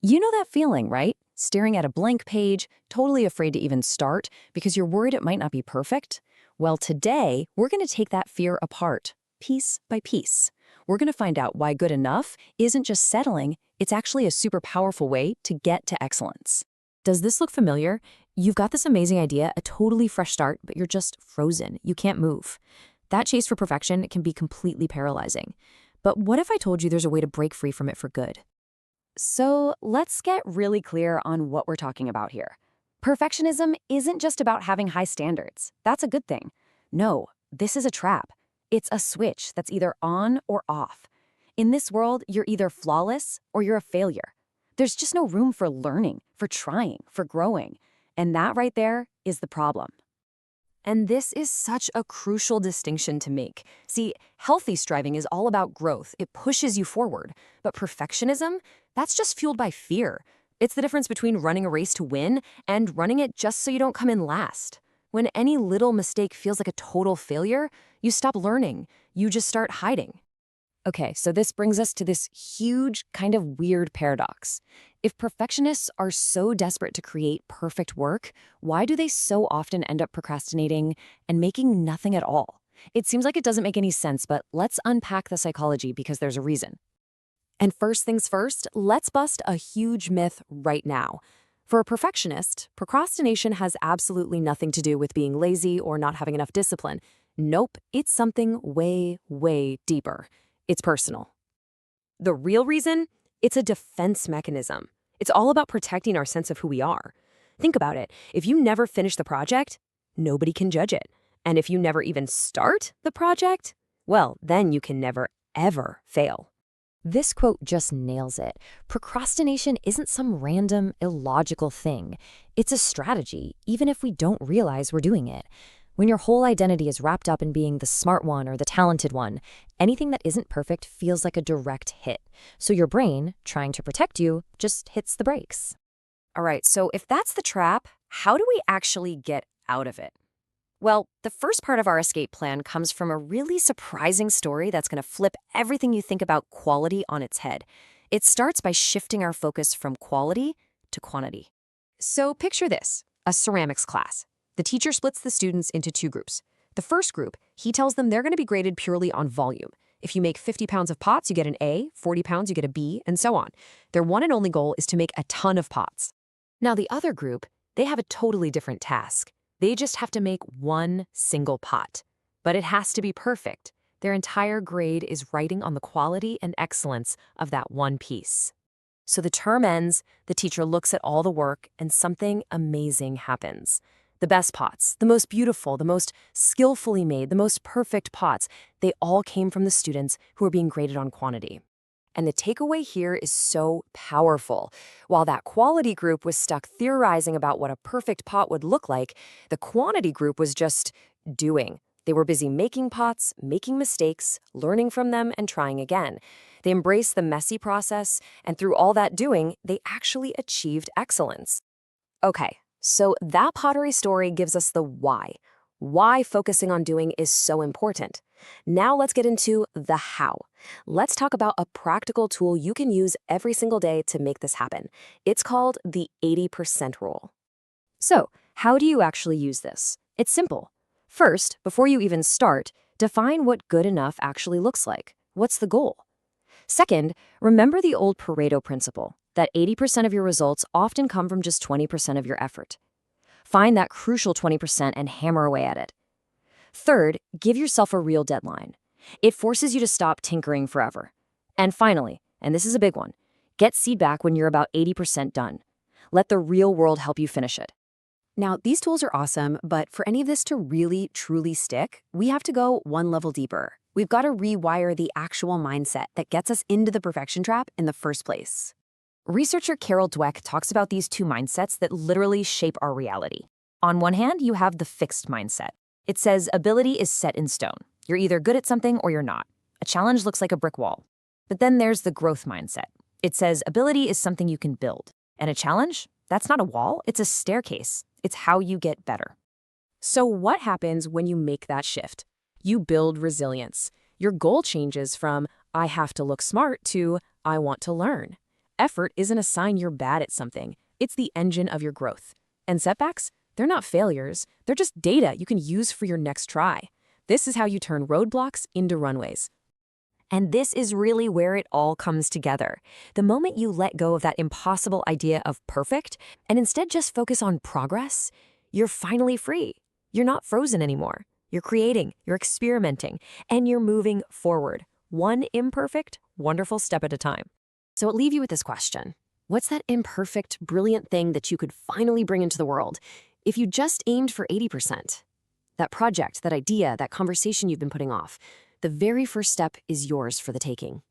You know that feeling, right? Staring at a blank page, totally afraid to even start because you're worried it might not be perfect? Well, today, we're going to take that fear apart, piece by piece. We're going to find out why good enough isn't just settling, it's actually a super powerful way to get to excellence. Does this look familiar? You've got this amazing idea, a totally fresh start, but you're just frozen. You can't move. That chase for perfection can be completely paralyzing. But what if I told you there's a way to break free from it for good? So let's get really clear on what we're talking about here. Perfectionism isn't just about having high standards. That's a good thing. No, this is a trap. It's a switch that's either on or off. In this world, you're either flawless or you're a failure. There's just no room for learning, for trying, for growing. And that right there is the problem. And this is such a crucial distinction to make. See, healthy striving is all about growth. It pushes you forward. But perfectionism, that's just fueled by fear. It's the difference between running a race to win and running it just so you don't come in last. When any little mistake feels like a total failure, you stop learning. You just start hiding. Okay, so this brings us to this huge, kind of weird paradox. If perfectionists are so desperate to create perfect work, why do they so often end up procrastinating and making nothing at all? It seems like it doesn't make any sense, but let's unpack the psychology because there's a reason. And first things first, let's bust a huge myth right now. For a perfectionist, procrastination has absolutely nothing to do with being lazy or not having enough discipline. Nope, it's something way, way deeper. It's personal. The real reason? It's a defense mechanism. It's all about protecting our sense of who we are. Think about it. If you never finish the project, nobody can judge it. And if you never even start the project, well, then you can never, ever fail. This quote just nails it. Procrastination isn't some random, illogical thing. It's a strategy, even if we don't realize we're doing it. When your whole identity is wrapped up in being the smart one or the talented one, anything that isn't perfect feels like a direct hit. So your brain, trying to protect you, just hits the brakes. All right, so if that's the trap, how do we actually get out of it? Well, the first part of our escape plan comes from a really surprising story that's going to flip everything you think about quality on its head. It starts by shifting our focus from quality to quantity. So picture this, a ceramics class. The teacher splits the students into two groups. The first group, he tells them they're going to be graded purely on volume. If you make 50 pounds of pots, you get an A, 40 pounds, you get a B, and so on. Their one and only goal is to make a ton of pots. Now the other group, they have a totally different task. They just have to make one single pot. But it has to be perfect. Their entire grade is riding on the quality and excellence of that one piece. So the term ends, the teacher looks at all the work, and something amazing happens. The best pots, the most beautiful, the most skillfully made, the most perfect pots, they all came from the students who were being graded on quantity. And the takeaway here is so powerful. While that quality group was stuck theorizing about what a perfect pot would look like, the quantity group was just doing. They were busy making pots, making mistakes, learning from them, and trying again. They embraced the messy process, and through all that doing, they actually achieved excellence. Okay. So that pottery story gives us the why. Why focusing on doing is so important. Now let's get into the how. Let's talk about a practical tool you can use every single day to make this happen. It's called the 80% rule. So, how do you actually use this? It's simple. First, before you even start, define what good enough actually looks like. What's the goal? Second, remember the old Pareto principle, that 80% of your results often come from just 20% of your effort. Find that crucial 20% and hammer away at it. Third, give yourself a real deadline. It forces you to stop tinkering forever. And finally, and this is a big one, get feedback when you're about 80% done. Let the real world help you finish it. Now, these tools are awesome, but for any of this to really, truly stick, we have to go one level deeper. We've got to rewire the actual mindset that gets us into the perfection trap in the first place. Researcher Carol Dweck talks about these two mindsets that literally shape our reality. On one hand, you have the fixed mindset. It says ability is set in stone. You're either good at something or you're not. A challenge looks like a brick wall. But then there's the growth mindset. It says ability is something you can build. And a challenge? That's not a wall, it's a staircase. It's how you get better. So what happens when you make that shift? You build resilience. Your goal changes from, I have to look smart to, I want to learn. Effort isn't a sign you're bad at something. It's the engine of your growth. And setbacks? They're not failures. They're just data you can use for your next try. This is how you turn roadblocks into runways. And this is really where it all comes together. The moment you let go of that impossible idea of perfect and instead just focus on progress, you're finally free. You're not frozen anymore. You're creating, you're experimenting, and you're moving forward, one imperfect, wonderful step at a time. So I'll leave you with this question. What's that imperfect, brilliant thing that you could finally bring into the world if you just aimed for 80%? That project, that idea, that conversation you've been putting off, the very first step is yours for the taking.